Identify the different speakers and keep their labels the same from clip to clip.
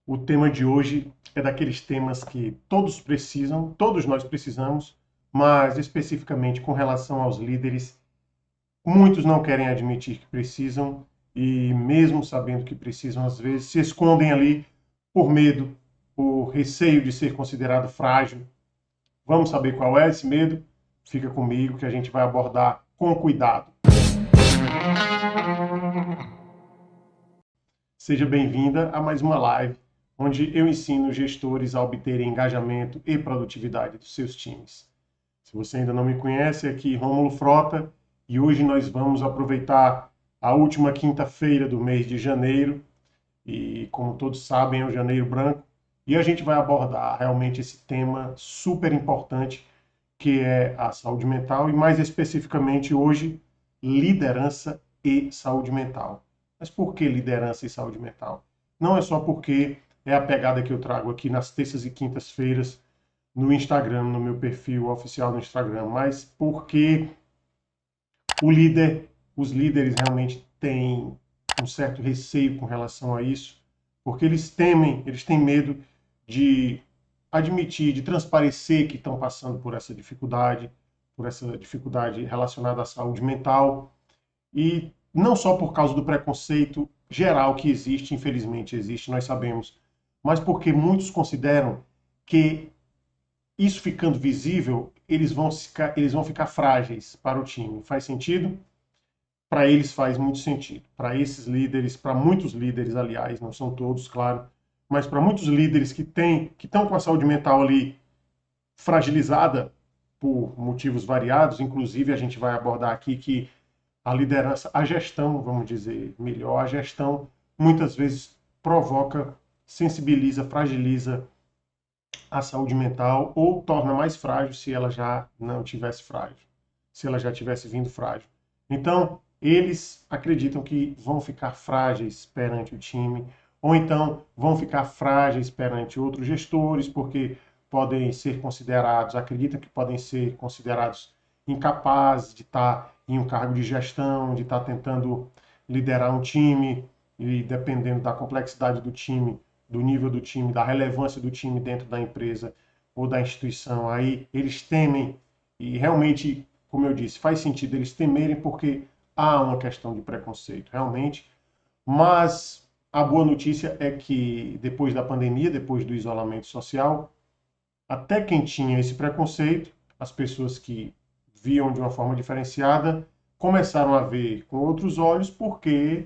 Speaker 1: O tema de hoje é daqueles temas que todos precisam, todos nós precisamos, mas especificamente com relação aos líderes, muitos não querem admitir que precisam e, mesmo sabendo que precisam, às vezes se escondem ali por medo, por receio de ser considerado frágil. Vamos saber qual é esse medo? Fica comigo que a gente vai abordar com cuidado. Seja bem-vinda a mais uma live, onde eu ensino gestores a obterem engajamento e produtividade dos seus times. Se você ainda não me conhece, aqui Rômulo Frota, e hoje nós vamos aproveitar a última quinta-feira do mês de janeiro, e como todos sabem, é o Janeiro Branco, e a gente vai abordar realmente esse tema super importante, que é a saúde mental, e mais especificamente hoje, liderança e saúde mental. Mas por que liderança e saúde mental? Não é só porque é a pegada que eu trago aqui nas terças e quintas-feiras no Instagram, no meu perfil oficial no Instagram, mas porque o líder, os líderes realmente têm um certo receio com relação a isso, porque eles temem, eles têm medo de admitir, de transparecer que estão passando por essa dificuldade relacionada à saúde mental, e não só por causa do preconceito geral que existe, infelizmente existe, nós sabemos, mas porque muitos consideram que isso ficando visível, eles vão ficar frágeis para o time. Faz sentido? Para eles faz muito sentido. Para esses líderes, para muitos líderes, aliás, não são todos, claro, mas para muitos líderes que estão com a saúde mental ali fragilizada por motivos variados, inclusive a gente vai abordar aqui que a liderança, a gestão, vamos dizer melhor, a gestão muitas vezes provoca, sensibiliza, fragiliza a saúde mental ou torna mais frágil se ela já não tivesse frágil, se ela já tivesse vindo frágil. Então, eles acreditam que vão ficar frágeis perante o time, ou então vão ficar frágeis perante outros gestores, porque podem ser considerados, acreditam que podem ser considerados incapazes de estar em um cargo de gestão, de estar tentando liderar um time, e dependendo da complexidade do time, do nível do time, da relevância do time dentro da empresa ou da instituição, aí eles temem, e realmente, como eu disse, faz sentido eles temerem porque há uma questão de preconceito, realmente, mas a boa notícia é que depois da pandemia, depois do isolamento social, até quem tinha esse preconceito, as pessoas que viam de uma forma diferenciada, começaram a ver com outros olhos, porque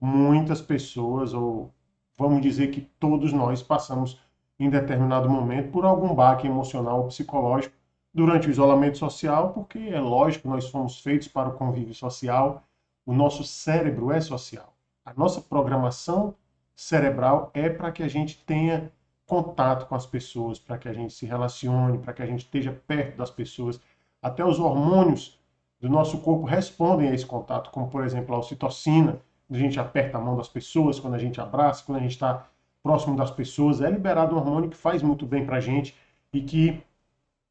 Speaker 1: muitas pessoas, ou vamos dizer que todos nós passamos em determinado momento por algum baque emocional ou psicológico durante o isolamento social, porque é lógico, nós fomos feitos para o convívio social, o nosso cérebro é social. A nossa programação cerebral é para que a gente tenha contato com as pessoas, para que a gente se relacione, para que a gente esteja perto das pessoas. Até os hormônios do nosso corpo respondem a esse contato, como por exemplo a ocitocina, a gente aperta a mão das pessoas, quando a gente abraça, quando a gente está próximo das pessoas, é liberado um hormônio que faz muito bem para a gente e que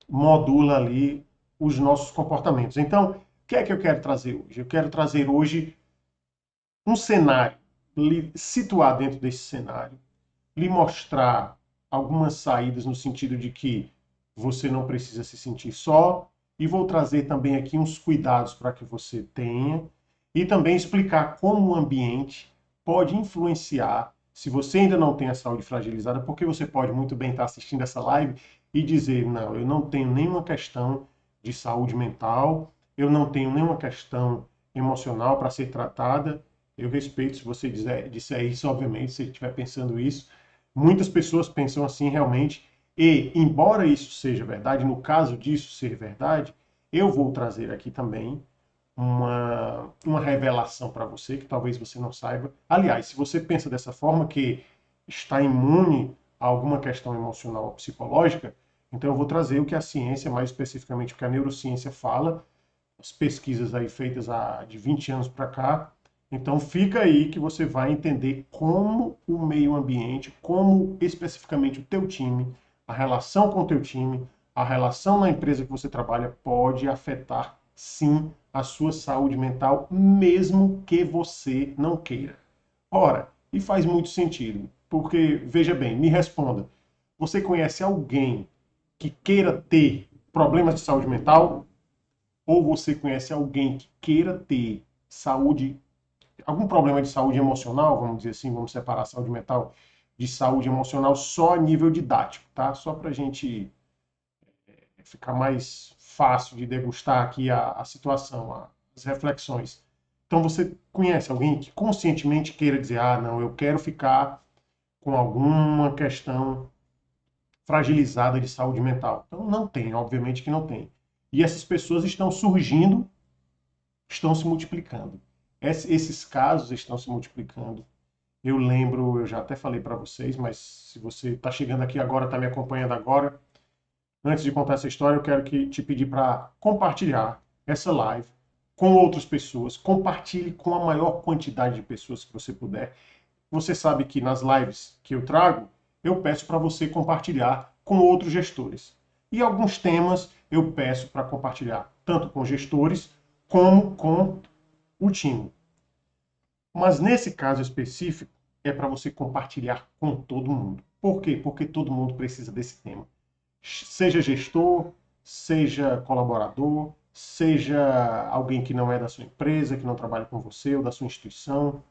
Speaker 1: modula ali os nossos comportamentos. Então, o que é que eu quero trazer hoje? Eu quero trazer hoje um cenário, situar dentro desse cenário, lhe mostrar algumas saídas no sentido de que você não precisa se sentir só, e vou trazer também aqui uns cuidados para que você tenha, e também explicar como o ambiente pode influenciar, se você ainda não tem a saúde fragilizada, porque você pode muito bem estar assistindo essa live e dizer, não, eu não tenho nenhuma questão de saúde mental, eu não tenho nenhuma questão emocional para ser tratada. Eu respeito se você disser isso, obviamente, se estiver pensando isso. Muitas pessoas pensam assim realmente, e embora isso seja verdade, no caso disso ser verdade, eu vou trazer aqui também uma revelação para você, que talvez você não saiba. Aliás, se você pensa dessa forma, que está imune a alguma questão emocional ou psicológica, então eu vou trazer o que a ciência, mais especificamente o que a neurociência fala, as pesquisas aí feitas há de 20 anos para cá. Então fica aí que você vai entender como o meio ambiente, como especificamente o teu time, a relação com o teu time, a relação na empresa que você trabalha pode afetar sim a sua saúde mental, mesmo que você não queira. Ora, e faz muito sentido, Porque, veja bem, me responda. Você conhece alguém que queira ter problemas de saúde mental? Ou você conhece alguém que queira ter saúde, algum problema de saúde emocional, vamos dizer assim, vamos separar a saúde mental de saúde emocional só a nível didático, tá? Só para a gente ficar mais fácil de degustar aqui a situação, as reflexões. Então você conhece alguém que conscientemente queira dizer, ah, não, eu quero ficar com alguma questão fragilizada de saúde mental? Então não tem, obviamente que não tem. E essas pessoas estão surgindo, estão se multiplicando. Esses casos estão se multiplicando. Eu lembro, eu já até falei para vocês, mas se você está chegando aqui agora, está me acompanhando agora, antes de contar essa história, eu quero te pedir para compartilhar essa live com outras pessoas. Compartilhe com a maior quantidade de pessoas que você puder. Você sabe que nas lives que eu trago, eu peço para você compartilhar com outros gestores. E alguns temas eu peço para compartilhar, tanto com gestores como com o time. Mas nesse caso específico, é para você compartilhar com todo mundo. Por quê? Porque todo mundo precisa desse tema. Seja gestor, seja colaborador, seja alguém que não é da sua empresa, que não trabalha com você ou da sua instituição.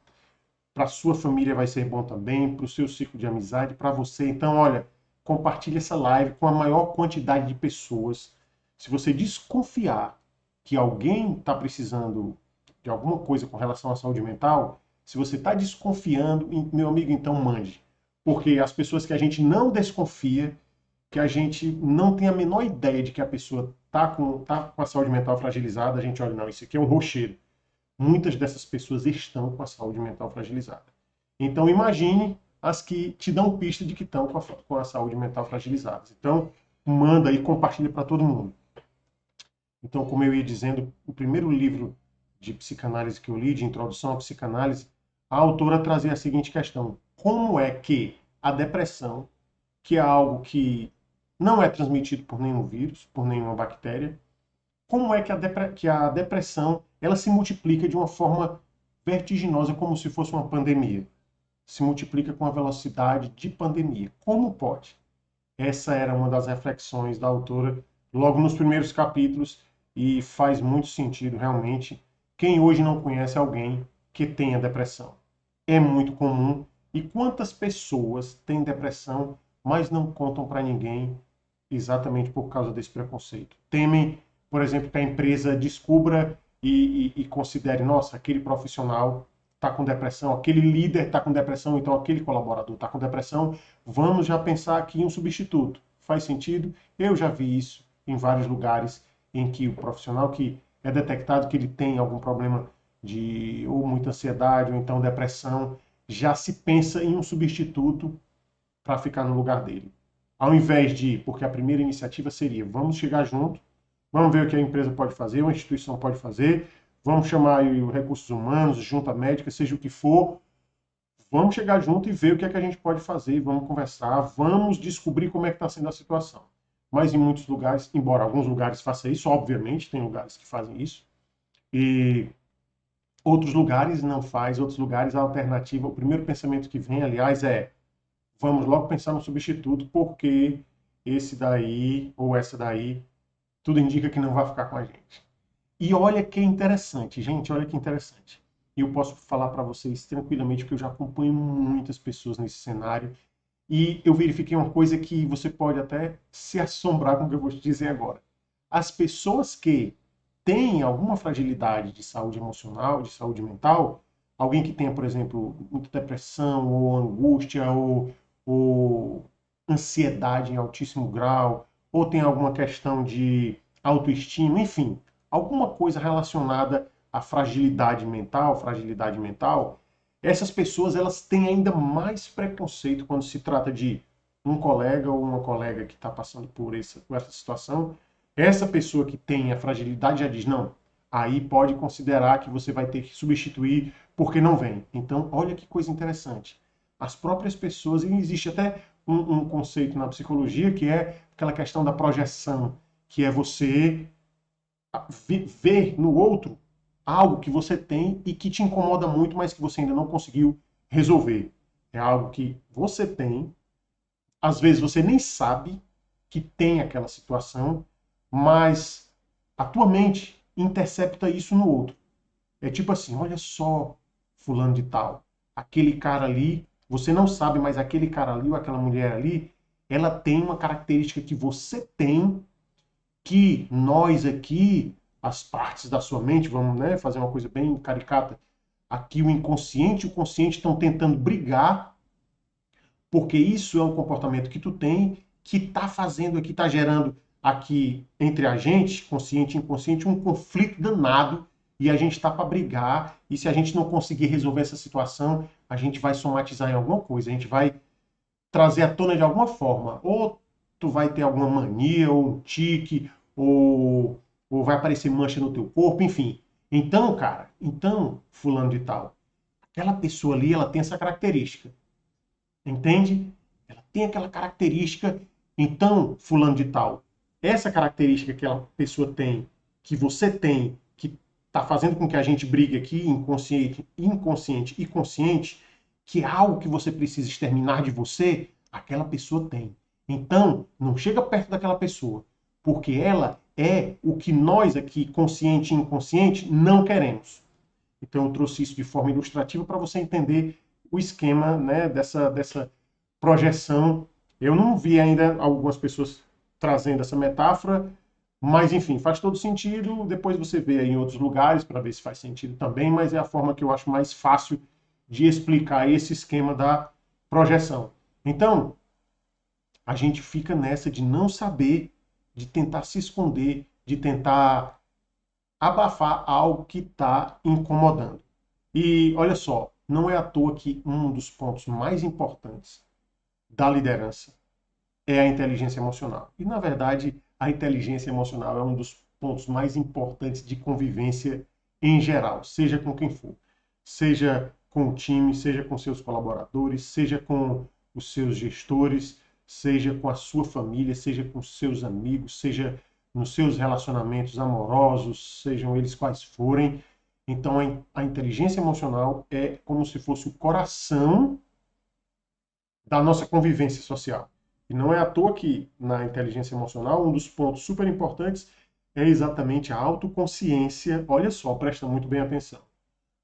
Speaker 1: Para a sua família vai ser bom também, para o seu ciclo de amizade, para você. Então, olha, compartilhe essa live com a maior quantidade de pessoas. Se você desconfiar que alguém está precisando de alguma coisa com relação à saúde mental, se você está desconfiando, meu amigo, então mande. Porque as pessoas que a gente não desconfia, que a gente não tem a menor ideia de que a pessoa tá com a saúde mental fragilizada, a gente olha, não, isso aqui é um rochedo. Muitas dessas pessoas estão com a saúde mental fragilizada. Então imagine as que te dão pista de que estão com a saúde mental fragilizada. Então manda e compartilha para todo mundo. Então, como eu ia dizendo, o primeiro livro de psicanálise que eu li, de introdução à psicanálise, a autora trazia a seguinte questão: como é que a depressão, que é algo que não é transmitido por nenhum vírus, por nenhuma bactéria, como é que a depressão ela se multiplica de uma forma vertiginosa, como se fosse uma pandemia? Se multiplica com a velocidade de pandemia. Como pode? Essa era uma das reflexões da autora logo nos primeiros capítulos e faz muito sentido realmente. Quem hoje não conhece alguém que tenha depressão? É muito comum. E quantas pessoas têm depressão, mas não contam para ninguém exatamente por causa desse preconceito? Temem, por exemplo, que a empresa descubra e considere, nossa, aquele profissional está com depressão, aquele líder está com depressão, então aquele colaborador está com depressão, vamos já pensar aqui em um substituto. Faz sentido? Eu já vi isso em vários lugares em que o profissional que é detectado que ele tem algum problema de ou muita ansiedade ou então depressão, já se pensa em um substituto para ficar no lugar dele. Ao invés de, porque a primeira iniciativa seria, vamos chegar junto, vamos ver o que a empresa pode fazer, uma instituição pode fazer, vamos chamar os recursos humanos, junta médica, seja o que for, vamos chegar junto e ver o que é que a gente pode fazer, vamos conversar, vamos descobrir como é que está sendo a situação. Mas em muitos lugares, embora alguns lugares façam isso, obviamente, tem lugares que fazem isso, e outros lugares não faz, outros lugares a alternativa, o primeiro pensamento que vem, aliás, é vamos logo pensar no substituto, porque esse daí ou essa daí, tudo indica que não vai ficar com a gente. E olha que interessante, gente, olha que interessante. E eu posso falar para vocês tranquilamente, porque eu já acompanho muitas pessoas nesse cenário, e eu verifiquei uma coisa que você pode até se assombrar com o que eu vou te dizer agora. As pessoas que têm alguma fragilidade de saúde emocional, de saúde mental, alguém que tenha, por exemplo, muita depressão, ou angústia, ou ansiedade em altíssimo grau, ou tem alguma questão de autoestima, enfim, alguma coisa relacionada à fragilidade mental, essas pessoas elas têm ainda mais preconceito quando se trata de um colega ou uma colega que está passando por essa situação. Essa pessoa que tem a fragilidade já diz, não, aí pode considerar que você vai ter que substituir porque não vem. Então, olha que coisa interessante. As próprias pessoas, e existe até um conceito na psicologia que é aquela questão da projeção, que é você ver no outro algo que você tem e que te incomoda muito, mas que você ainda não conseguiu resolver. É algo que você tem, às vezes você nem sabe que tem aquela situação, mas a tua mente intercepta isso no outro. É tipo assim, olha só, fulano de tal, aquele cara ali, você não sabe, mas aquele cara ali ou aquela mulher ali, ela tem uma característica que você tem, que nós aqui, as partes da sua mente, vamos, né, fazer uma coisa bem caricata, aqui o inconsciente e o consciente estão tentando brigar, porque isso é um comportamento que tu tem, que está fazendo aqui, está gerando aqui entre a gente, consciente e inconsciente, um conflito danado, e a gente está para brigar, e se a gente não conseguir resolver essa situação, a gente vai somatizar em alguma coisa, a gente vai trazer à tona de alguma forma. Ou tu vai ter alguma mania, ou um tique, ou vai aparecer mancha no teu corpo, enfim. Então, cara, então, fulano de tal, aquela pessoa ali, ela tem essa característica. Entende? Ela tem aquela característica. Então, fulano de tal, essa característica que aquela pessoa tem, que você tem, que está fazendo com que a gente brigue aqui, inconsciente e consciente, que é algo que você precisa exterminar de você, aquela pessoa tem. Então, não chega perto daquela pessoa, porque ela é o que nós aqui, consciente e inconsciente, não queremos. Então, eu trouxe isso de forma ilustrativa para você entender o esquema, né, dessa projeção. Eu não vi ainda algumas pessoas trazendo essa metáfora, mas, enfim, faz todo sentido. Depois você vê aí em outros lugares para ver se faz sentido também, mas é a forma que eu acho mais fácil de explicar esse esquema da projeção. Então, a gente fica nessa de não saber, de tentar se esconder, de tentar abafar algo que está incomodando. E olha só, não é à toa que um dos pontos mais importantes da liderança é a inteligência emocional. E, na verdade, a inteligência emocional é um dos pontos mais importantes de convivência em geral, seja com quem for. Seja com o time, seja com seus colaboradores, seja com os seus gestores, seja com a sua família, seja com seus amigos, seja nos seus relacionamentos amorosos, sejam eles quais forem. Então, a inteligência emocional é como se fosse o coração da nossa convivência social. E não é à toa que na inteligência emocional, um dos pontos super importantes é exatamente a autoconsciência. Olha só, presta muito bem atenção.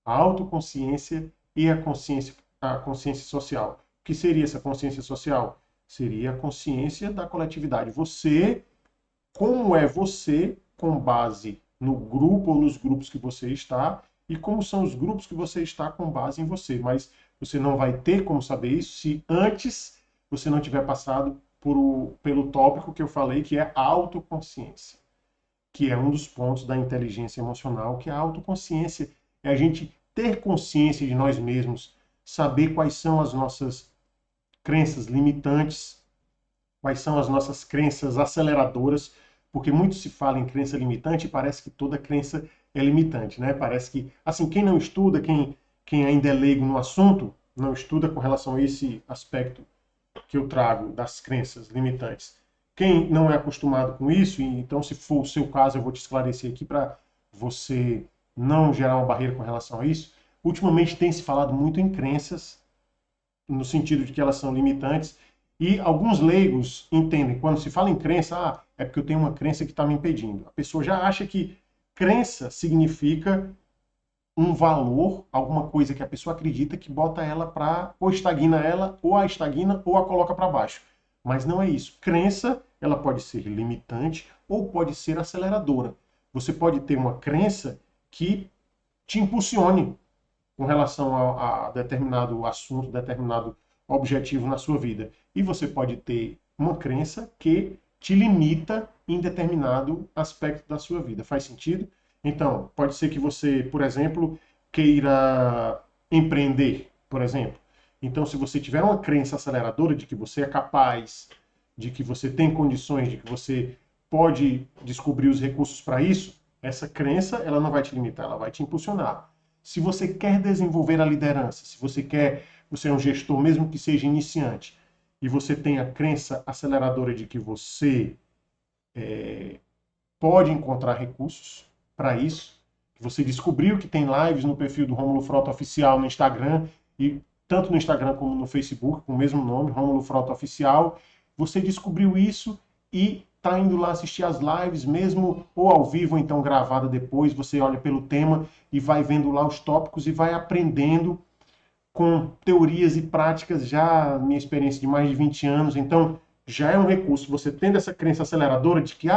Speaker 1: A autoconsciência e a consciência social. O que seria essa consciência social? Seria a consciência da coletividade. Você, como é você, com base no grupo ou nos grupos que você está, e como são os grupos que você está com base em você. Mas você não vai ter como saber isso se antes você não tiver passado pelo tópico que eu falei, que é a autoconsciência, que é um dos pontos da inteligência emocional, que é a autoconsciência. É a gente ter consciência de nós mesmos, saber quais são as nossas crenças limitantes, quais são as nossas crenças aceleradoras, porque muito se fala em crença limitante e parece que toda crença é limitante, né? Parece que, assim, quem não estuda, quem ainda é leigo no assunto, não estuda com relação a esse aspecto que eu trago das crenças limitantes. Quem não é acostumado com isso, então se for o seu caso, eu vou te esclarecer aqui para você não gerar uma barreira com relação a isso. Ultimamente tem se falado muito em crenças, no sentido de que elas são limitantes, e alguns leigos entendem, quando se fala em crença, é porque eu tenho uma crença que está me impedindo. A pessoa já acha que crença significa um valor, alguma coisa que a pessoa acredita que bota ela para, ou estagna ela, ou a estagna, ou a coloca para baixo. Mas não é isso. Crença, ela pode ser limitante ou pode ser aceleradora. Você pode ter uma crença que te impulsione com relação a determinado assunto, determinado objetivo na sua vida. E você pode ter uma crença que te limita em determinado aspecto da sua vida. Faz sentido? Então, pode ser que você, por exemplo, queira empreender, por exemplo. Então, se você tiver uma crença aceleradora de que você é capaz, de que você tem condições, de que você pode descobrir os recursos para isso, essa crença ela não vai te limitar, ela vai te impulsionar. Se você quer desenvolver a liderança, se você quer, você é um gestor, mesmo que seja iniciante, e você tem a crença aceleradora de que você pode encontrar recursos para isso, que você descobriu que tem lives no perfil do Rômulo Frota Oficial no Instagram, e tanto no Instagram como no Facebook, com o mesmo nome, Rômulo Frota Oficial. Você descobriu isso e está indo lá assistir as lives, mesmo ou ao vivo, ou então gravada depois, você olha pelo tema e vai vendo lá os tópicos e vai aprendendo com teorias e práticas, já minha experiência de mais de 20 anos, então já é um recurso. Você tendo essa crença aceleradora de que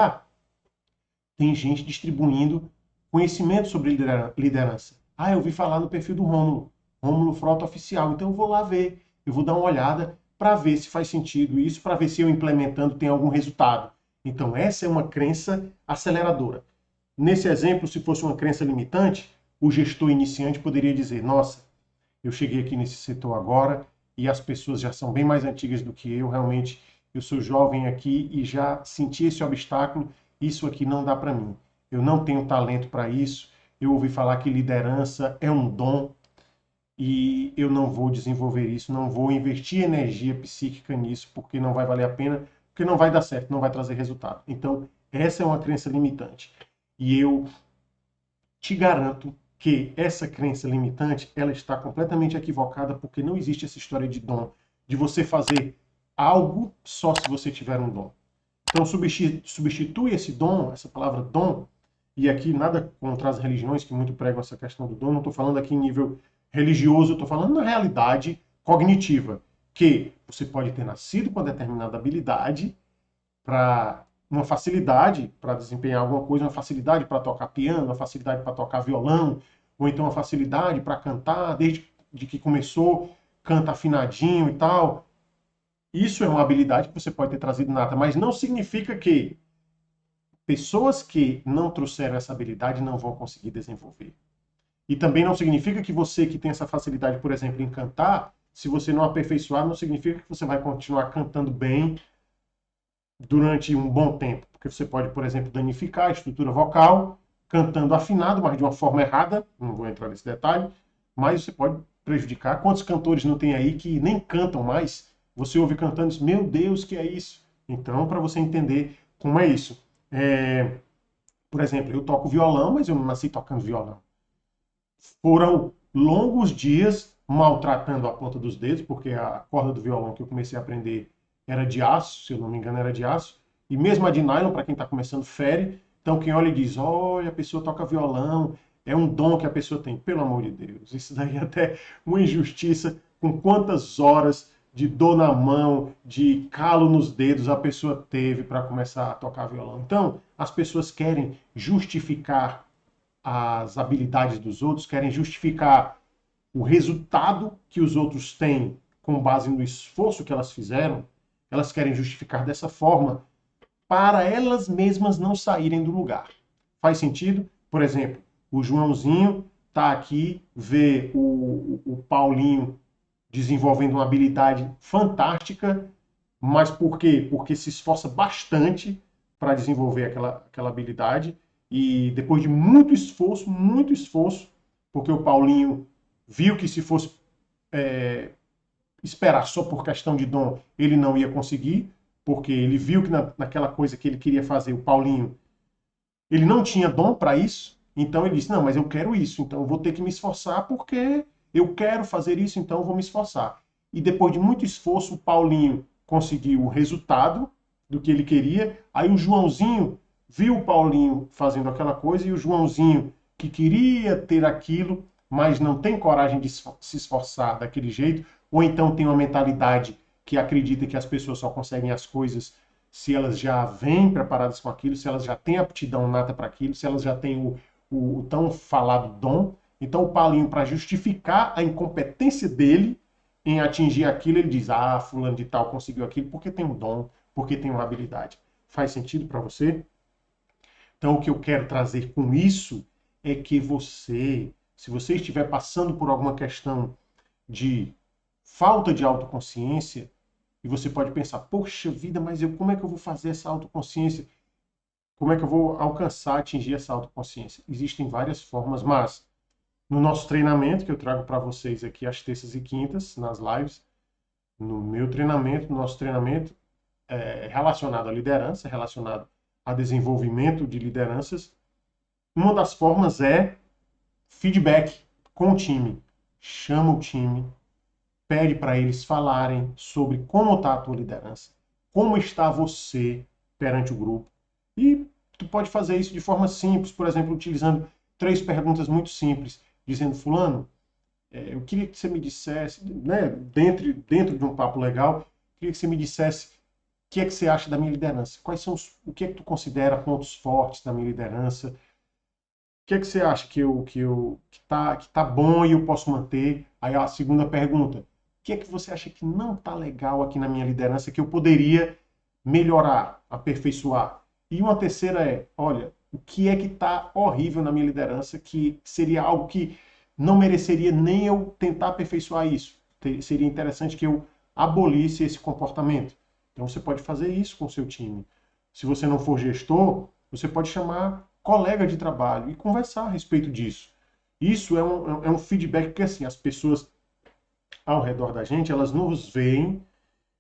Speaker 1: tem gente distribuindo conhecimento sobre liderança. Eu ouvi falar no perfil do Rômulo, Rômulo Frota Oficial, então eu vou lá ver, eu vou dar uma olhada para ver se faz sentido isso, para ver se eu implementando tem algum resultado. Então essa é uma crença aceleradora. Nesse exemplo, se fosse uma crença limitante, o gestor iniciante poderia dizer: nossa, eu cheguei aqui nesse setor agora e as pessoas já são bem mais antigas do que eu, realmente eu sou jovem aqui e já senti esse obstáculo, isso aqui não dá para mim. Eu não tenho talento para isso, eu ouvi falar que liderança é um dom e eu não vou desenvolver isso, não vou investir energia psíquica nisso, porque não vai valer a pena, porque não vai dar certo, não vai trazer resultado. Então, essa é uma crença limitante. E eu te garanto que essa crença limitante, ela está completamente equivocada, porque não existe essa história de dom, de você fazer algo só se você tiver um dom. Então substitui esse dom, essa palavra dom, e aqui nada contra as religiões que muito pregam essa questão do dom, não estou falando aqui em nível religioso, eu estou falando na realidade cognitiva, que você pode ter nascido com determinada habilidade para uma facilidade para desempenhar alguma coisa, uma facilidade para tocar piano, uma facilidade para tocar violão, ou então uma facilidade para cantar, desde que começou, canta afinadinho e tal. Isso é uma habilidade que você pode ter trazido nata, mas não significa que pessoas que não trouxeram essa habilidade não vão conseguir desenvolver. E também não significa que você que tem essa facilidade, por exemplo, em cantar, se você não aperfeiçoar, não significa que você vai continuar cantando bem durante um bom tempo, porque você pode, por exemplo, danificar a estrutura vocal, cantando afinado, mas de uma forma errada, não vou entrar nesse detalhe, mas você pode prejudicar. Quantos cantores não tem aí que nem cantam mais? Você ouve cantando e diz, meu Deus, que é isso? Então, para você entender como é isso. Por exemplo, eu toco violão, mas eu não nasci tocando violão. Foram longos dias maltratando a ponta dos dedos, porque a corda do violão que eu comecei a aprender era de aço, se eu não me engano era de aço, e mesmo a de nylon, para quem está começando, fere. Então quem olha e diz, olha, a pessoa toca violão, é um dom que a pessoa tem. Pelo amor de Deus, isso daí é até uma injustiça, com quantas horas de dor na mão, de calo nos dedos a pessoa teve para começar a tocar violão. Então, as pessoas querem justificar as habilidades dos outros, querem justificar o resultado que os outros têm com base no esforço que elas fizeram, elas querem justificar dessa forma para elas mesmas não saírem do lugar. Faz sentido? Por exemplo, o Joãozinho está aqui, vê o Paulinho desenvolvendo uma habilidade fantástica, mas por quê? Porque se esforça bastante para desenvolver aquela habilidade e depois de muito esforço, porque o Paulinho viu que se fosse esperar só por questão de dom, ele não ia conseguir, porque ele viu que naquela coisa que ele queria fazer, o Paulinho, ele não tinha dom para isso, então ele disse, não, mas eu quero isso, então eu vou ter que me esforçar porque eu quero fazer isso, então eu vou me esforçar. E depois de muito esforço, o Paulinho conseguiu o resultado do que ele queria, aí o Joãozinho viu o Paulinho fazendo aquela coisa e o Joãozinho, que queria ter aquilo, mas não tem coragem de se esforçar daquele jeito, ou então tem uma mentalidade que acredita que as pessoas só conseguem as coisas se elas já vêm preparadas com aquilo, se elas já têm aptidão nata para aquilo, se elas já têm o tão falado dom. Então, o Paulinho, para justificar a incompetência dele em atingir aquilo, ele diz, fulano de tal conseguiu aquilo porque tem um dom, porque tem uma habilidade. Faz sentido para você? Então, o que eu quero trazer com isso é que você, se você estiver passando por alguma questão de falta de autoconsciência, e você pode pensar, poxa vida, mas como é que eu vou fazer essa autoconsciência? Como é que eu vou alcançar, atingir essa autoconsciência? Existem várias formas, mas no nosso treinamento, que eu trago para vocês aqui às terças e quintas, nas lives, no meu treinamento, no nosso treinamento, relacionado à liderança, relacionado a desenvolvimento de lideranças, uma das formas é feedback com o time. Chama o time, pede para eles falarem sobre como está a tua liderança, como está você perante o grupo. E tu pode fazer isso de forma simples, por exemplo, utilizando 3 perguntas muito simples, dizendo: fulano, eu queria que você me dissesse, né, dentro de um papo legal, eu queria que você me dissesse o que é que você acha da minha liderança, o que é que tu considera pontos fortes da minha liderança, que é que você acha que tá bom e eu posso manter? Aí a segunda pergunta: o que é que você acha que não está legal aqui na minha liderança que eu poderia melhorar, aperfeiçoar? E uma terceira é: olha, o que é que está horrível na minha liderança que seria algo que não mereceria nem eu tentar aperfeiçoar isso? Seria interessante que eu abolisse esse comportamento. Então você pode fazer isso com o seu time. Se você não for gestor, você pode chamar colega de trabalho e conversar a respeito disso. Isso é um feedback, porque assim, as pessoas ao redor da gente, elas nos veem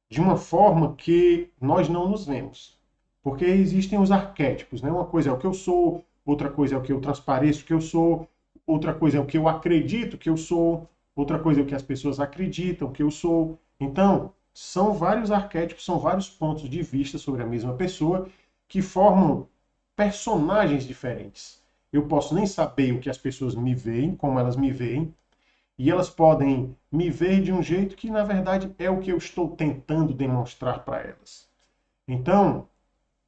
Speaker 1: de uma forma que nós não nos vemos. Porque existem os arquétipos, né? Uma coisa é o que eu sou, outra coisa é o que eu transpareço que eu sou, outra coisa é o que eu acredito que eu sou, outra coisa é o que as pessoas acreditam que eu sou. Então, são vários arquétipos, são vários pontos de vista sobre a mesma pessoa que formam personagens diferentes. Eu posso nem saber o que as pessoas me veem, como elas me veem, e elas podem me ver de um jeito que, na verdade, é o que eu estou tentando demonstrar para elas. Então,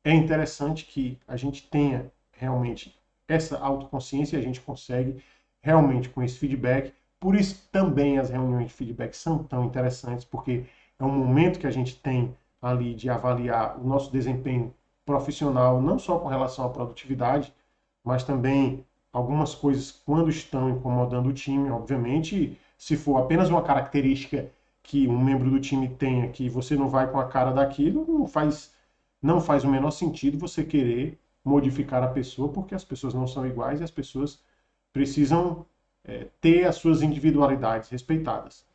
Speaker 1: é interessante que a gente tenha realmente essa autoconsciência e a gente consegue realmente com esse feedback. Por isso também as reuniões de feedback são tão interessantes, porque é um momento que a gente tem ali de avaliar o nosso desempenho profissional, não só com relação à produtividade, mas também algumas coisas quando estão incomodando o time, obviamente, se for apenas uma característica que um membro do time tenha que você não vai com a cara daquilo, não faz o menor sentido você querer modificar a pessoa, porque as pessoas não são iguais e as pessoas precisam ter as suas individualidades respeitadas.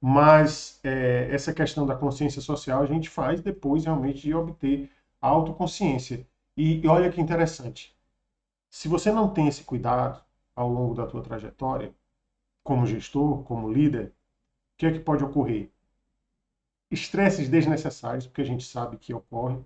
Speaker 1: Mas essa questão da consciência social a gente faz depois realmente de obter a autoconsciência. E olha que interessante, se você não tem esse cuidado ao longo da tua trajetória, como gestor, como líder, o que é que pode ocorrer? Estresses desnecessários, porque a gente sabe que ocorre.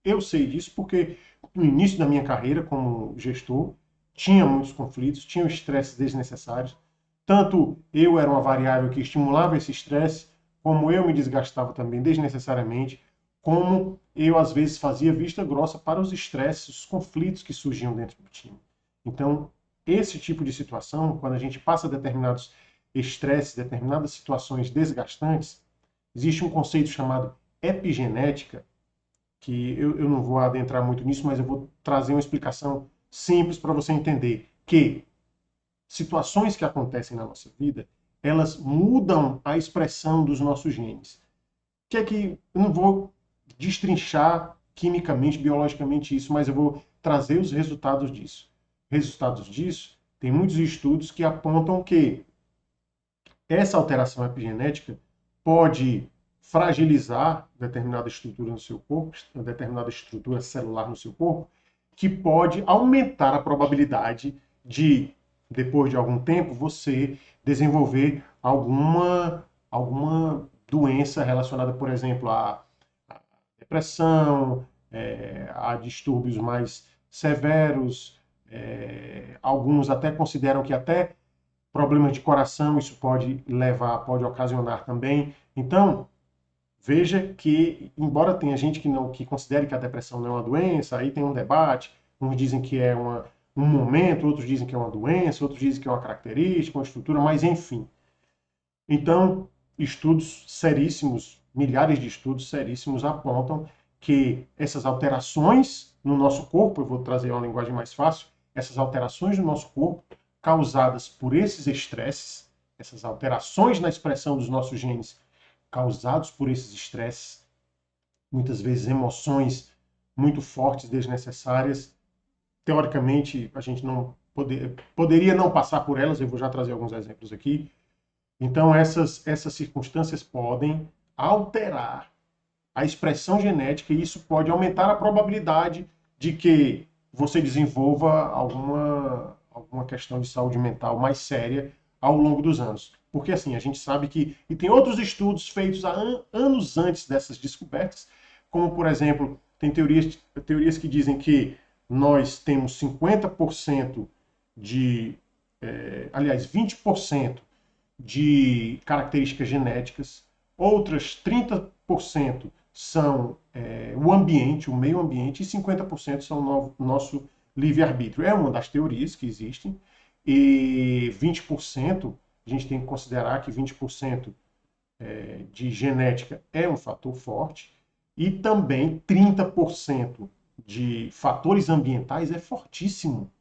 Speaker 1: Eu sei disso porque no início da minha carreira como gestor, tinha muitos conflitos, tinha estresses desnecessários. Tanto eu era uma variável que estimulava esse estresse, como eu me desgastava também desnecessariamente, como eu às vezes fazia vista grossa para os estresses, os conflitos que surgiam dentro do time. Então, esse tipo de situação, quando a gente passa determinados estresses, determinadas situações desgastantes, existe um conceito chamado epigenética, que eu não vou adentrar muito nisso, mas eu vou trazer uma explicação simples para você entender que situações que acontecem na nossa vida, elas mudam a expressão dos nossos genes. Que é que eu não vou destrinchar quimicamente, biologicamente isso, mas eu vou trazer os resultados disso. Resultados disso, tem muitos estudos que apontam que essa alteração epigenética pode fragilizar determinada estrutura no seu corpo, determinada estrutura celular no seu corpo, que pode aumentar a probabilidade de, depois de algum tempo, você desenvolver alguma doença relacionada, por exemplo, à depressão, a distúrbios mais severos. Alguns até consideram que até problemas de coração isso pode ocasionar também. Então, veja que, embora tenha gente que considere que a depressão não é uma doença, aí tem um debate, uns dizem que é um momento, outros dizem que é uma doença, outros dizem que é uma característica, uma estrutura, mas enfim. Então, estudos seríssimos, milhares de estudos seríssimos apontam que essas alterações no nosso corpo, eu vou trazer uma linguagem mais fácil, essas alterações no nosso corpo causadas por esses estresses, essas alterações na expressão dos nossos genes causados por esses estresses, muitas vezes emoções muito fortes, desnecessárias. Teoricamente, a gente não poderia não passar por elas, eu vou já trazer alguns exemplos aqui. Então, essas circunstâncias podem alterar a expressão genética e isso pode aumentar a probabilidade de que você desenvolva alguma questão de saúde mental mais séria ao longo dos anos. Porque assim, a gente sabe que, e tem outros estudos feitos há anos antes dessas descobertas, como por exemplo, tem teorias que dizem que nós temos 50% de, aliás, 20% de características genéticas, outras 30% são o ambiente, o meio ambiente, e 50% são o nosso livre-arbítrio. É uma das teorias que existem, e 20%, a gente tem que considerar que 20% de genética é um fator forte, e também 30% de fatores ambientais é fortíssimo.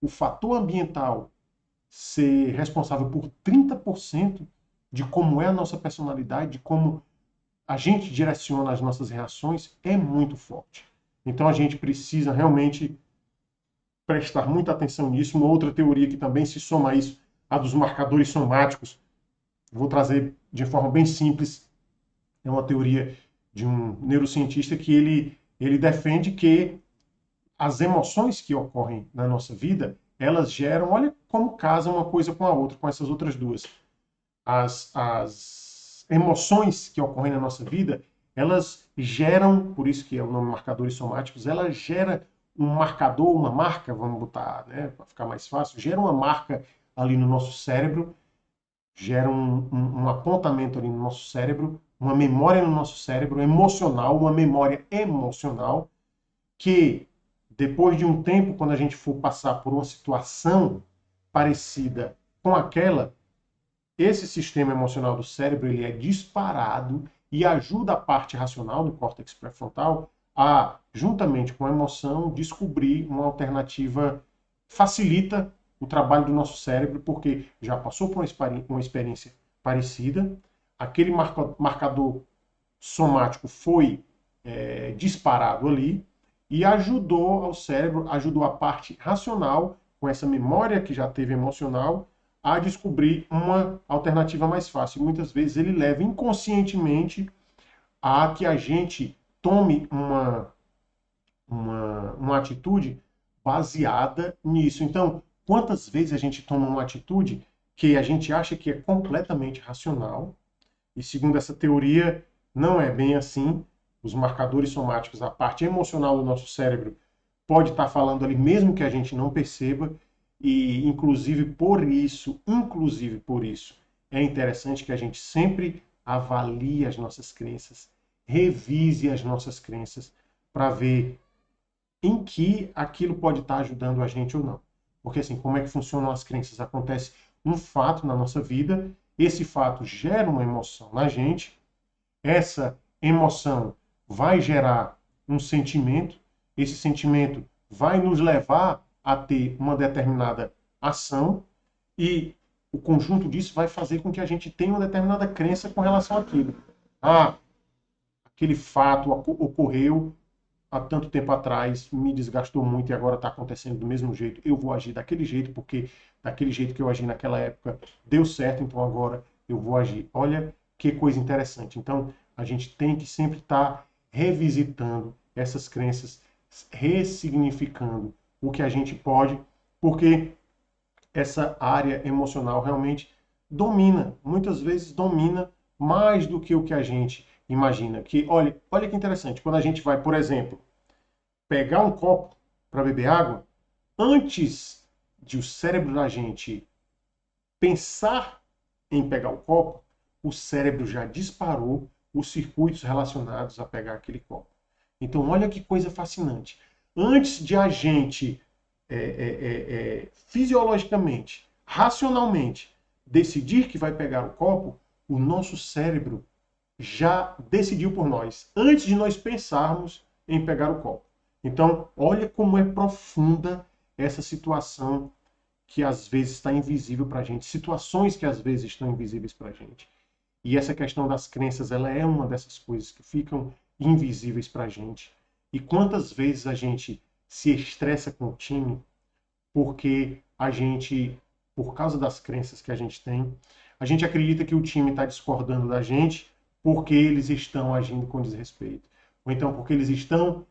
Speaker 1: O fator ambiental ser responsável por 30% de como é a nossa personalidade, de como a gente direciona as nossas reações, é muito forte. Então a gente precisa realmente prestar muita atenção nisso. Uma outra teoria que também se soma a isso, a dos marcadores somáticos, vou trazer de forma bem simples, é uma teoria de um neurocientista que ele defende que as emoções que ocorrem na nossa vida, elas geram, olha como casa uma coisa com a outra, com essas outras duas. As emoções que ocorrem na nossa vida, elas geram, por isso que é o nome marcadores somáticos, ela gera um marcador, uma marca, vamos botar, né, para ficar mais fácil, gera uma marca ali no nosso cérebro, gera um apontamento ali no nosso cérebro, uma memória no nosso cérebro emocional, uma memória emocional, que depois de um tempo, quando a gente for passar por uma situação parecida com aquela, esse sistema emocional do cérebro ele é disparado e ajuda a parte racional do córtex pré-frontal a, juntamente com a emoção, descobrir uma alternativa, facilita o trabalho do nosso cérebro, porque já passou por uma experiência parecida, aquele marcador somático foi disparado ali e ajudou ao cérebro, ajudou a parte racional, com essa memória que já teve emocional, a descobrir uma alternativa mais fácil. E muitas vezes ele leva inconscientemente a que a gente tome uma atitude baseada nisso. Então, quantas vezes a gente toma uma atitude que a gente acha que é completamente racional, e segundo essa teoria, não é bem assim. Os marcadores somáticos, a parte emocional do nosso cérebro, pode estar falando ali mesmo que a gente não perceba, e inclusive por isso, é interessante que a gente sempre avalie as nossas crenças, revise as nossas crenças para ver em que aquilo pode estar ajudando a gente ou não. Porque assim, como é que funcionam as crenças? Acontece um fato na nossa vida, esse fato gera uma emoção na gente, essa emoção vai gerar um sentimento, esse sentimento vai nos levar a ter uma determinada ação e o conjunto disso vai fazer com que a gente tenha uma determinada crença com relação àquilo. Ah, aquele fato ocorreu há tanto tempo atrás, me desgastou muito e agora está acontecendo do mesmo jeito. Eu vou agir daquele jeito porque daquele jeito que eu agi naquela época deu certo, então agora eu vou agir. Olha que coisa interessante. Então, a gente tem que sempre estar revisitando essas crenças, ressignificando o que a gente pode, porque essa área emocional realmente domina, muitas vezes domina mais do que o que a gente imagina. Que, olha que interessante, quando a gente vai, por exemplo, pegar um copo para beber água, antes de o cérebro da gente pensar em pegar o copo, o cérebro já disparou os circuitos relacionados a pegar aquele copo. Então, olha que coisa fascinante. Antes de a gente, fisiologicamente, racionalmente, decidir que vai pegar o copo, o nosso cérebro já decidiu por nós, antes de nós pensarmos em pegar o copo. Então, olha como é profunda essa situação que às vezes está invisível para a gente, situações que às vezes estão invisíveis para a gente. E essa questão das crenças, ela é uma dessas coisas que ficam invisíveis para a gente. E quantas vezes a gente se estressa com o time porque a gente, por causa das crenças que a gente acredita que o time está discordando da gente porque eles estão agindo com desrespeito. Ou então porque eles estão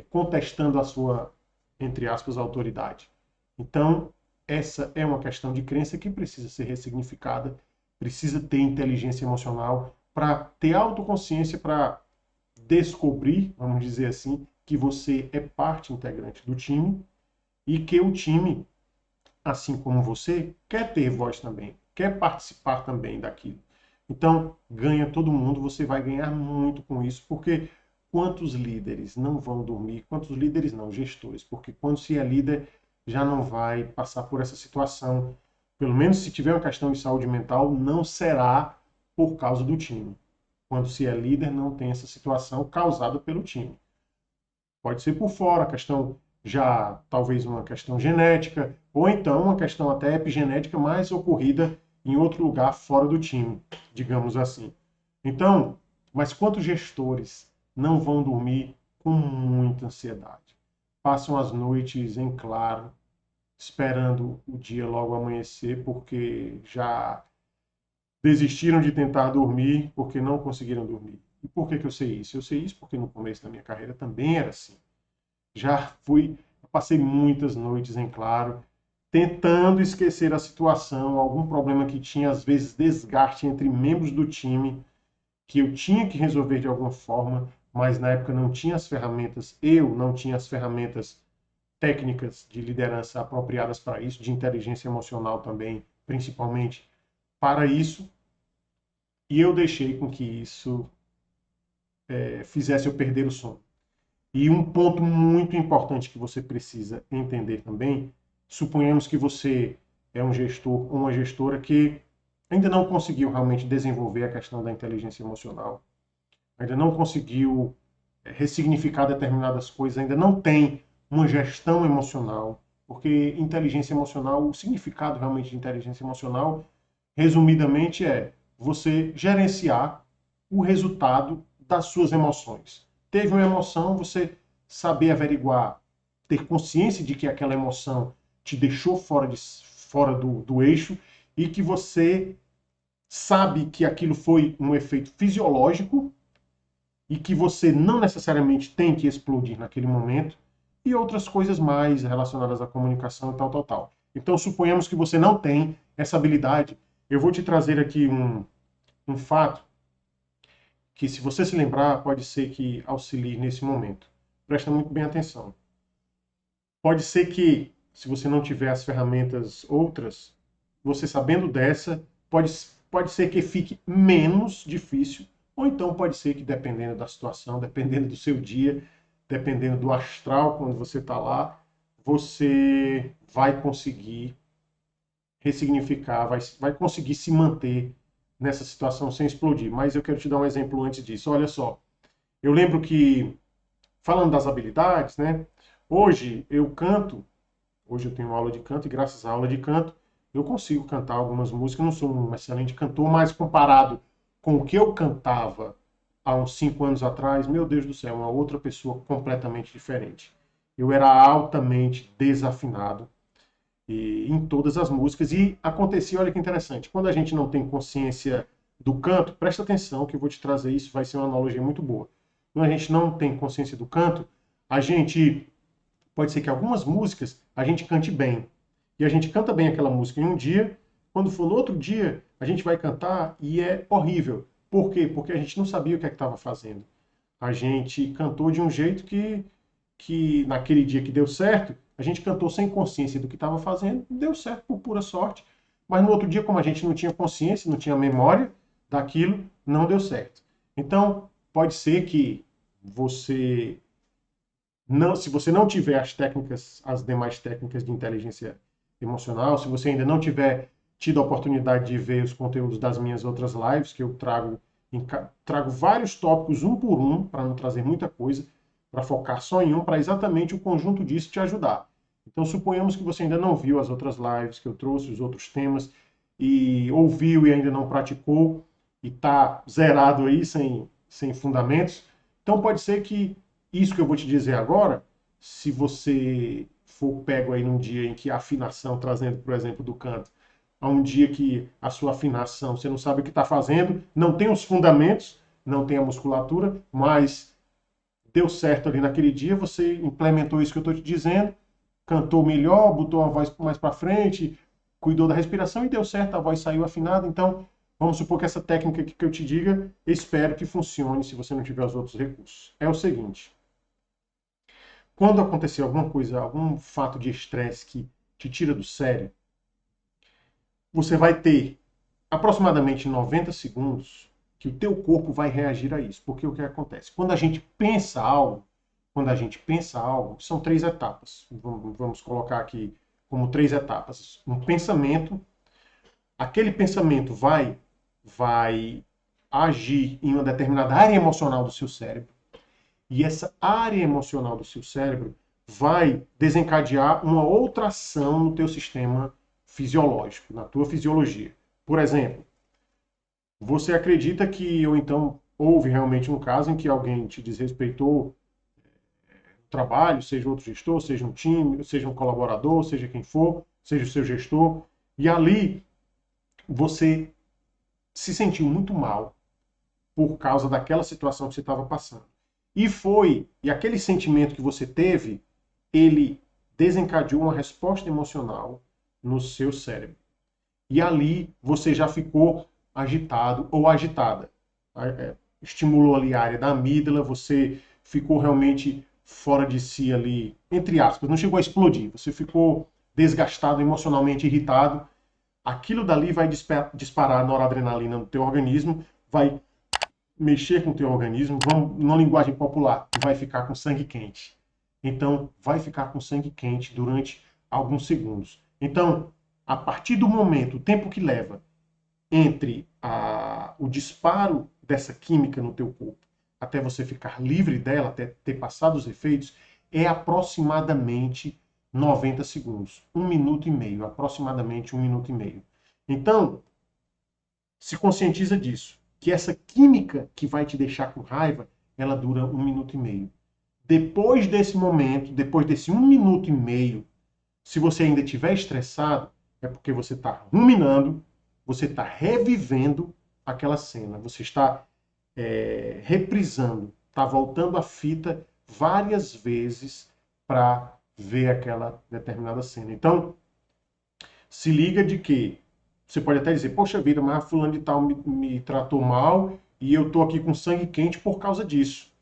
Speaker 1: contestando a sua, entre aspas, autoridade. Então, essa é uma questão de crença que precisa ser ressignificada precisa ter inteligência emocional para ter autoconsciência, para descobrir, vamos dizer assim, que você é parte integrante do time e que o time, assim como você, quer ter voz também, quer participar também daquilo. Então, ganha todo mundo, você vai ganhar muito com isso, porque quantos líderes não vão dormir? Quantos líderes não, gestores? Porque quando se é líder, já não vai passar por essa situação. Pelo menos se tiver uma questão de saúde mental, não será por causa do time. Quando se é líder, não tem essa situação causada pelo time. Pode ser por fora, questão já talvez uma questão genética, ou então uma questão até epigenética mais ocorrida em outro lugar fora do time, digamos assim. Então, mas quantos gestores não vão dormir com muita ansiedade? Passam as noites em claro, esperando o dia logo amanhecer, porque já desistiram de tentar dormir porque não conseguiram dormir. E por que eu sei isso? Eu sei isso porque no começo da minha carreira também era assim. Passei muitas noites em claro, tentando esquecer a situação, algum problema que tinha, às vezes, desgaste entre membros do time, que eu tinha que resolver de alguma forma, mas na época não tinha as ferramentas, eu não tinha as ferramentas técnicas de liderança apropriadas para isso, de inteligência emocional também, principalmente para isso, e eu deixei com que isso fizesse eu perder o sono. E um ponto muito importante que você precisa entender também, suponhamos que você é um gestor ou uma gestora que ainda não conseguiu realmente desenvolver a questão da inteligência emocional, ainda não conseguiu ressignificar determinadas coisas, ainda não tem uma gestão emocional, porque inteligência emocional, o significado realmente de inteligência emocional, resumidamente, é você gerenciar o resultado das suas emoções. Teve uma emoção, você saber averiguar, ter consciência de que aquela emoção te deixou fora do eixo e que você sabe que aquilo foi um efeito fisiológico e que você não necessariamente tem que explodir naquele momento, e outras coisas mais relacionadas à comunicação e tal, tal, tal. Então, suponhamos que você não tem essa habilidade. Eu vou te trazer aqui um fato que, se você se lembrar, pode ser que auxilie nesse momento. Presta muito bem atenção. Pode ser que, se você não tiver as ferramentas outras, você sabendo dessa, pode ser que fique menos difícil, ou então pode ser que, dependendo da situação, dependendo do seu dia, dependendo do astral quando você está lá, você vai conseguir ressignificar, vai conseguir se manter nessa situação sem explodir. Mas eu quero te dar um exemplo antes disso. Olha só, eu lembro que, falando das habilidades, né? Hoje eu canto, hoje eu tenho aula de canto e graças à aula de canto eu consigo cantar algumas músicas. Não sou um excelente cantor, mas comparado com o que eu cantava há uns 5 anos atrás, meu Deus do céu, uma outra pessoa completamente diferente. Eu era altamente desafinado em todas as músicas e acontecia, olha que interessante, quando a gente não tem consciência do canto, presta atenção que eu vou te trazer isso, vai ser uma analogia muito boa. Quando a gente não tem consciência do canto, a gente pode ser que algumas músicas a gente cante bem. E a gente canta bem aquela música em um dia, quando for no outro dia, a gente vai cantar e é horrível. Por quê? Porque a gente não sabia o que é que estava fazendo. A gente cantou de um jeito que naquele dia que deu certo, a gente cantou sem consciência do que estava fazendo, deu certo por pura sorte. Mas no outro dia, como a gente não tinha consciência, não tinha memória daquilo, não deu certo. Então, pode ser que você não, se você não tiver as técnicas, as demais técnicas de inteligência emocional, se você ainda não tiver tido a oportunidade de ver os conteúdos das minhas outras lives, que eu trago vários tópicos um por um, para não trazer muita coisa, para focar só em um, para exatamente o conjunto disso te ajudar. Então, suponhamos que você ainda não viu as outras lives que eu trouxe, os outros temas, e ouviu e ainda não praticou, e está zerado aí, sem fundamentos. Então, pode ser que isso que eu vou te dizer agora, se você for pego aí num dia em que a afinação, trazendo, por exemplo, do canto, a um dia que a sua afinação, você não sabe o que está fazendo, não tem os fundamentos, não tem a musculatura, mas deu certo ali naquele dia, você implementou isso que eu estou te dizendo, cantou melhor, botou a voz mais para frente, cuidou da respiração e deu certo, a voz saiu afinada. Então, Vamos supor que essa técnica que eu te diga, espero que funcione se você não tiver os outros recursos. É o seguinte: quando acontecer alguma coisa, algum fato de estresse que te tira do sério, você vai ter aproximadamente 90 segundos que o teu corpo vai reagir a isso. Porque o que acontece? Quando a gente pensa algo, são três etapas. Vamos colocar aqui como três etapas. Um pensamento, aquele pensamento vai agir em uma determinada área emocional do seu cérebro. E essa área emocional do seu cérebro vai desencadear uma outra ação no teu sistema fisiológico, na tua fisiologia. Por exemplo, você acredita que, ou então, houve realmente um caso em que alguém te desrespeitou no trabalho, seja outro gestor, seja um time, seja um colaborador, seja quem for, seja o seu gestor, e ali você se sentiu muito mal por causa daquela situação que você estava passando. E aquele sentimento que você teve, ele desencadeou uma resposta emocional no seu cérebro. E ali você já ficou agitado ou agitada. Estimulou ali a área da amígdala, você ficou realmente fora de si ali, entre aspas, não chegou a explodir, você ficou desgastado, emocionalmente irritado. Aquilo dali vai disparar a noradrenalina no teu organismo, vai mexer com o teu organismo, numa linguagem popular, tu vai ficar com sangue quente. Então, vai ficar com sangue quente durante alguns segundos. Então, a partir do momento, o tempo que leva entre o disparo dessa química no teu corpo até você ficar livre dela, até ter passado os efeitos, é aproximadamente 90 segundos. 1 minuto e meio, aproximadamente 1 minuto e meio. Então, se conscientiza disso, que essa química que vai te deixar com raiva, ela dura 1 minuto e meio. Depois desse momento, depois desse 1 minuto e meio, se você ainda estiver estressado, é porque você está ruminando, você está revivendo aquela cena, você está reprisando, está voltando a fita várias vezes para ver aquela determinada cena. Então, se liga de que você pode até dizer, poxa vida, mas a fulano de tal me tratou mal e eu estou aqui com sangue quente por causa disso.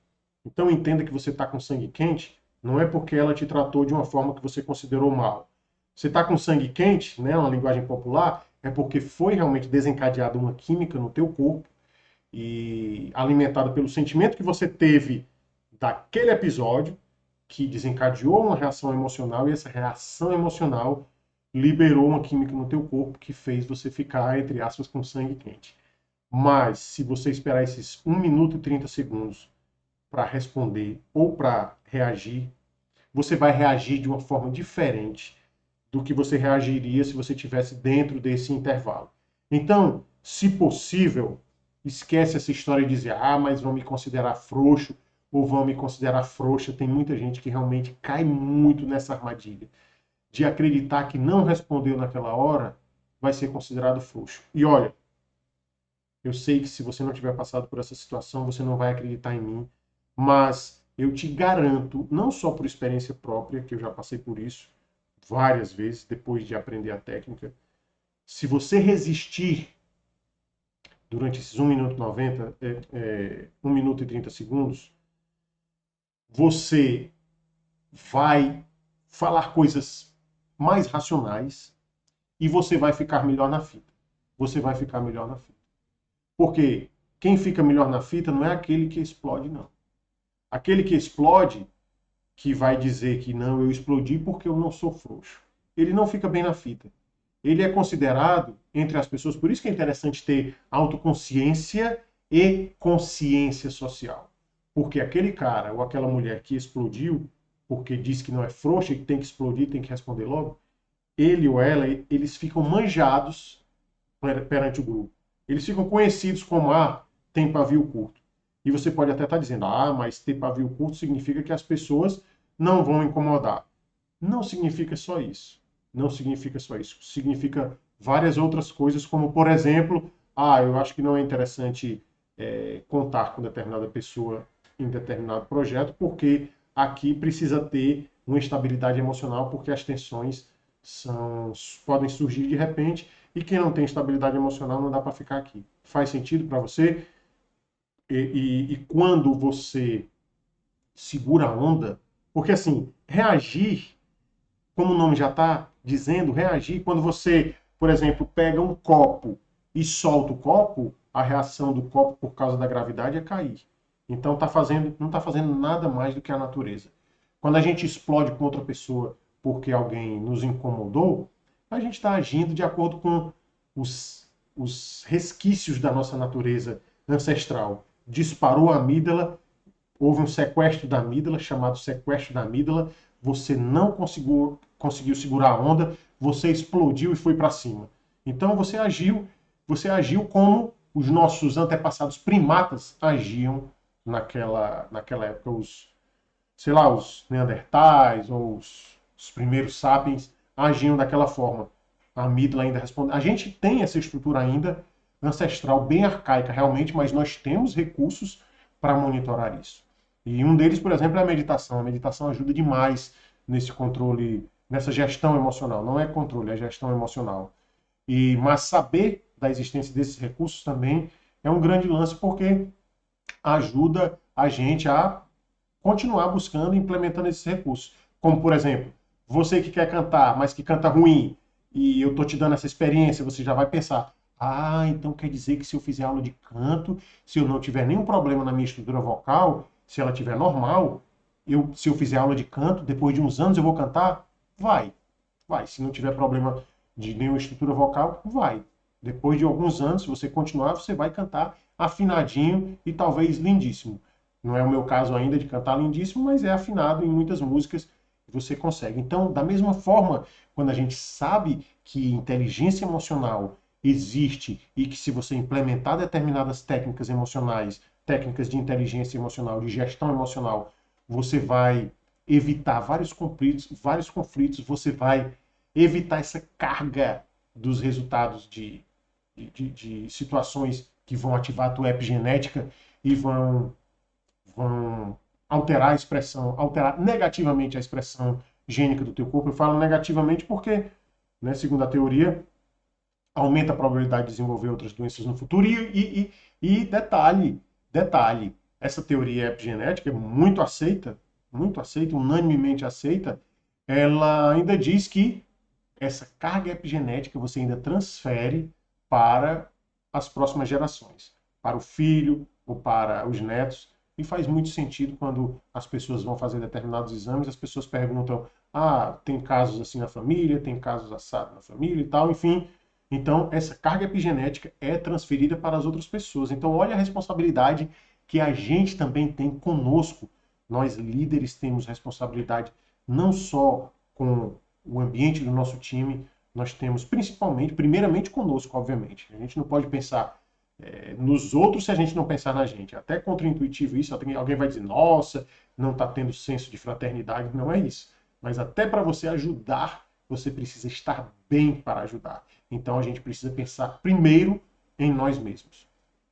Speaker 1: Então entenda que você está com sangue quente, não é porque ela te tratou de uma forma que você considerou mal. Você está com sangue quente, né, uma linguagem popular, é porque foi realmente desencadeada uma química no teu corpo e alimentada pelo sentimento que você teve daquele episódio que desencadeou uma reação emocional e essa reação emocional liberou uma química no teu corpo que fez você ficar, entre aspas, com sangue quente. Mas, se você esperar esses 1 minuto e 30 segundos para responder ou para reagir, você vai reagir de uma forma diferente do que você reagiria se você estivesse dentro desse intervalo. Então, se possível, esquece essa história de dizer, mas vão me considerar frouxo ou vão me considerar frouxa. Tem muita gente que realmente cai muito nessa armadilha de acreditar que não respondeu naquela hora, vai ser considerado frouxo. E olha, eu sei que se você não tiver passado por essa situação, você não vai acreditar em mim, mas eu te garanto, não só por experiência própria, que eu já passei por isso várias vezes depois de aprender a técnica, se você resistir durante esses 1 minuto e 90, 1 minuto e 30 segundos, você vai falar coisas mais racionais e você vai ficar melhor na fita. Você vai ficar melhor na fita. Porque quem fica melhor na fita não é aquele que explode, não. Aquele que explode, que vai dizer que não, eu explodi porque eu não sou frouxo. Ele não fica bem na fita. Ele é considerado, entre as pessoas, por isso que é interessante ter autoconsciência e consciência social. Porque aquele cara ou aquela mulher que explodiu, porque diz que não é frouxa e que tem que explodir, tem que responder logo, ele ou ela, eles ficam manjados perante o grupo. Eles ficam conhecidos como, tem pavio curto. E você pode até estar dizendo, mas ter pavio curto significa que as pessoas não vão incomodar. Não significa só isso. Não significa só isso. Significa várias outras coisas, como, por exemplo, eu acho que não é interessante contar com determinada pessoa em determinado projeto, porque aqui precisa ter uma estabilidade emocional, porque as tensões podem surgir de repente e quem não tem estabilidade emocional não dá para ficar aqui. Faz sentido para você? E quando você segura a onda, porque assim, reagir, como o nome já está dizendo, reagir, quando você, por exemplo, pega um copo e solta o copo, a reação do copo por causa da gravidade é cair. Então não está fazendo nada mais do que a natureza. Quando a gente explode com outra pessoa porque alguém nos incomodou, a gente está agindo de acordo com os resquícios da nossa natureza ancestral. Disparou a amígdala, houve um sequestro da amígdala, chamado sequestro da amígdala, você não conseguiu segurar a onda, você explodiu e foi para cima. Então você agiu como os nossos antepassados primatas agiam naquela época, sei lá, os neandertais ou os primeiros sapiens agiam daquela forma. A amígdala ainda responde. A gente tem essa estrutura ainda ancestral, bem arcaica realmente, mas nós temos recursos para monitorar isso. E um deles, por exemplo, é a meditação. A meditação ajuda demais nesse controle, nessa gestão emocional. Não é controle, é gestão emocional. Mas saber da existência desses recursos também é um grande lance, porque ajuda a gente a continuar buscando e implementando esses recursos. Como, por exemplo, você que quer cantar, mas que canta ruim, e eu estou te dando essa experiência, você já vai pensar, então quer dizer que se eu fizer aula de canto, se eu não tiver nenhum problema na minha estrutura vocal, se ela estiver normal, se eu fizer aula de canto, depois de uns anos eu vou cantar? Vai, vai. Se não tiver problema de nenhuma estrutura vocal, vai. Depois de alguns anos, se você continuar, você vai cantar afinadinho e talvez lindíssimo. Não é o meu caso ainda de cantar lindíssimo, mas é afinado em muitas músicas e você consegue. Então, da mesma forma, quando a gente sabe que inteligência emocional existe e que se você implementar determinadas técnicas emocionais, técnicas de inteligência emocional, de gestão emocional, você vai evitar vários conflitos, você vai evitar essa carga dos resultados de situações que vão ativar a tua epigenética e vão alterar a expressão, alterar negativamente a expressão gênica do teu corpo. Eu falo negativamente porque, né, segundo a teoria, aumenta a probabilidade de desenvolver outras doenças no futuro. E detalhe, essa teoria epigenética é muito aceita, unanimemente aceita, ela ainda diz que essa carga epigenética você ainda transfere para as próximas gerações, para o filho ou para os netos. E faz muito sentido quando as pessoas vão fazer determinados exames, as pessoas perguntam: tem casos assim na família, tem casos assados na família e tal, enfim. Então, essa carga epigenética é transferida para as outras pessoas. Então, olha a responsabilidade que a gente também tem conosco. Nós líderes temos responsabilidade não só com o ambiente do nosso time, nós temos primeiramente conosco, obviamente. A gente não pode pensar nos outros se a gente não pensar na gente. Até contra-intuitivo isso, alguém vai dizer, nossa, não está tendo senso de fraternidade. Não é isso. Mas até para você ajudar, você precisa estar bem para ajudar. Então a gente precisa pensar primeiro em nós mesmos.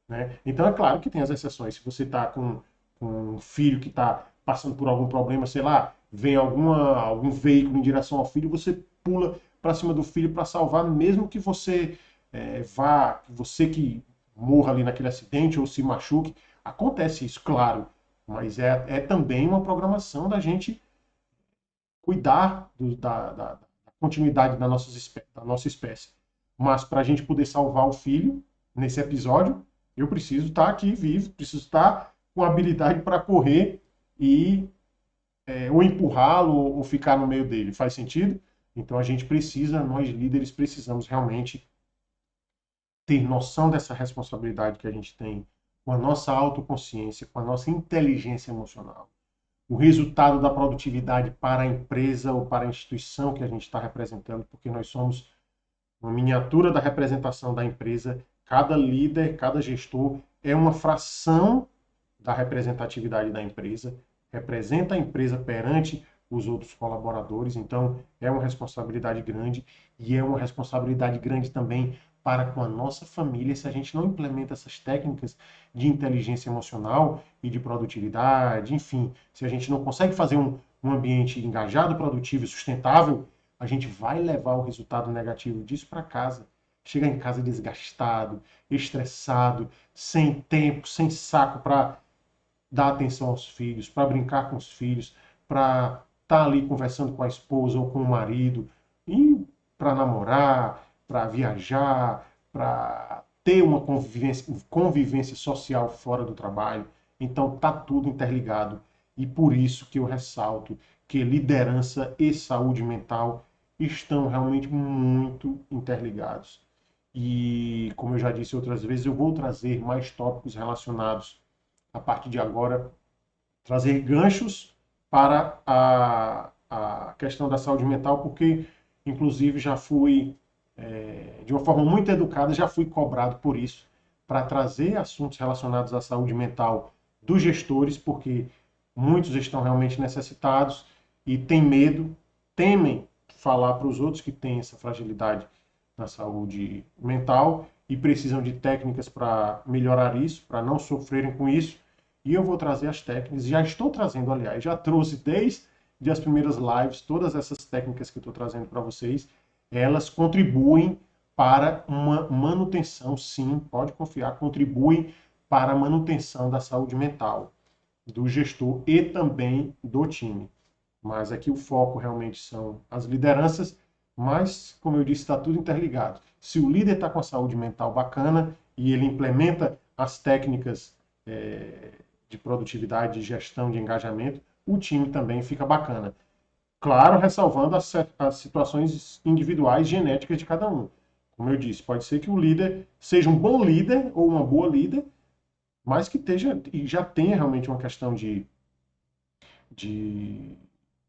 Speaker 1: Né? Então é claro que tem as exceções. Se você está com um filho que está passando por algum problema, sei lá, vem algum veículo em direção ao filho, você pula para cima do filho para salvar, mesmo que você você que morra ali naquele acidente ou se machuque. Acontece isso, claro, mas é também uma programação da gente cuidar da continuidade da nossa espécie. Mas para a gente poder salvar o filho, nesse episódio, eu preciso estar aqui vivo, preciso estar com habilidade para correr e ou empurrá-lo ou ficar no meio dele. Faz sentido? Então a gente precisa, nós líderes precisamos realmente ter noção dessa responsabilidade que a gente tem com a nossa autoconsciência, com a nossa inteligência emocional. O resultado da produtividade para a empresa ou para a instituição que a gente está representando, porque nós somos uma miniatura da representação da empresa. Cada líder, cada gestor é uma fração da representatividade da empresa, representa a empresa perante os outros colaboradores, então é uma responsabilidade grande e é uma responsabilidade grande também para com a nossa família se a gente não implementa essas técnicas de inteligência emocional e de produtividade, enfim, se a gente não consegue fazer um ambiente engajado, produtivo e sustentável, a gente vai levar o resultado negativo disso para casa. chegar em casa desgastado, estressado, sem tempo, sem saco para dar atenção aos filhos, para brincar com os filhos, para estar ali conversando com a esposa ou com o marido, e para namorar, para viajar, para ter uma convivência social fora do trabalho. Então tá tudo interligado. E por isso que eu ressalto que liderança e saúde mental estão realmente muito interligados. E, como eu já disse outras vezes, eu vou trazer mais tópicos relacionados a partir de agora, trazer ganchos para a questão da saúde mental, porque, inclusive, já fui, de uma forma muito educada, já fui cobrado por isso, para trazer assuntos relacionados à saúde mental dos gestores, porque muitos estão realmente necessitados e têm medo, temem falar para os outros que têm essa fragilidade na saúde mental e precisam de técnicas para melhorar isso, para não sofrerem com isso. E eu vou trazer as técnicas, já estou trazendo, aliás, já trouxe desde as primeiras lives, todas essas técnicas que eu estou trazendo para vocês, elas contribuem para uma manutenção, sim, pode confiar, contribuem para a manutenção da saúde mental do gestor e também do time. Mas aqui o foco realmente são as lideranças, mas, como eu disse, está tudo interligado. Se o líder está com a saúde mental bacana e ele implementa as técnicas de produtividade, de gestão, de engajamento, o time também fica bacana. Claro, ressalvando as situações individuais genéticas de cada um. Como eu disse, pode ser que o líder seja um bom líder ou uma boa líder, mas que esteja e já tenha realmente uma questão de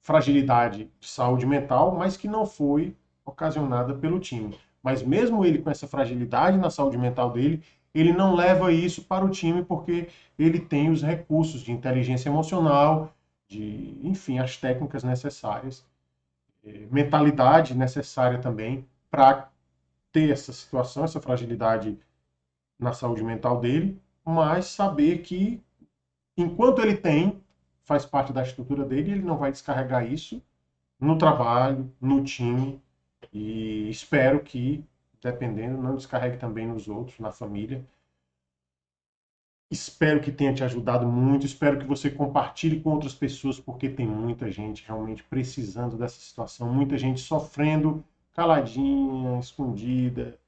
Speaker 1: fragilidade de saúde mental, mas que não foi ocasionada pelo time. Mas mesmo ele com essa fragilidade na saúde mental dele, ele não leva isso para o time porque ele tem os recursos de inteligência emocional, de, enfim, as técnicas necessárias, mentalidade necessária também para ter essa situação, essa fragilidade na saúde mental dele, mas saber que enquanto ele tem, faz parte da estrutura dele, ele não vai descarregar isso no trabalho, no time, e espero que, dependendo, não descarregue também nos outros, na família. Espero que tenha te ajudado muito, espero que você compartilhe com outras pessoas, porque tem muita gente realmente precisando dessa situação, muita gente sofrendo caladinha, escondida.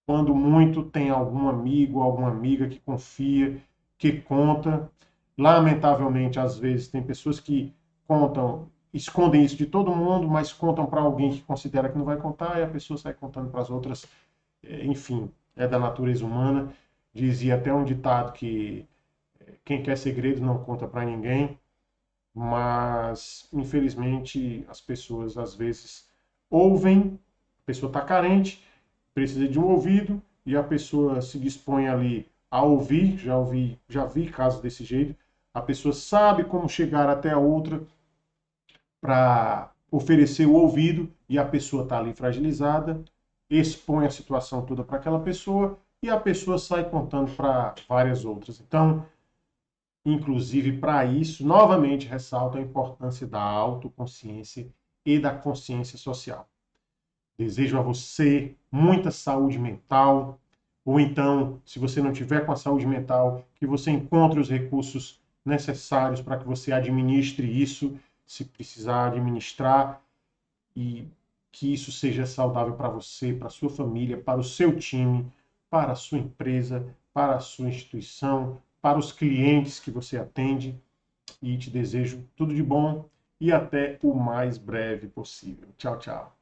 Speaker 1: Quando muito, tem algum amigo, alguma amiga que confia, que conta. Lamentavelmente, às vezes, tem pessoas que contam, escondem isso de todo mundo, mas contam para alguém que considera que não vai contar, e a pessoa sai contando para as outras. Enfim, é da natureza humana. Dizia até um ditado que quem quer segredo não conta para ninguém, mas infelizmente as pessoas às vezes ouvem, a pessoa está carente, precisa de um ouvido e a pessoa se dispõe ali a ouvir, já vi casos desse jeito, a pessoa sabe como chegar até a outra para oferecer o ouvido e a pessoa está ali fragilizada, expõe a situação toda para aquela pessoa e a pessoa sai contando para várias outras. Então, inclusive para isso, novamente ressalto a importância da autoconsciência e da consciência social. Desejo a você muita saúde mental, ou então, se você não tiver com a saúde mental, que você encontre os recursos necessários para que você administre isso, se precisar administrar, e que isso seja saudável para você, para a sua família, para o seu time, para a sua empresa, para a sua instituição, para os clientes que você atende. E te desejo tudo de bom e até o mais breve possível. Tchau, tchau.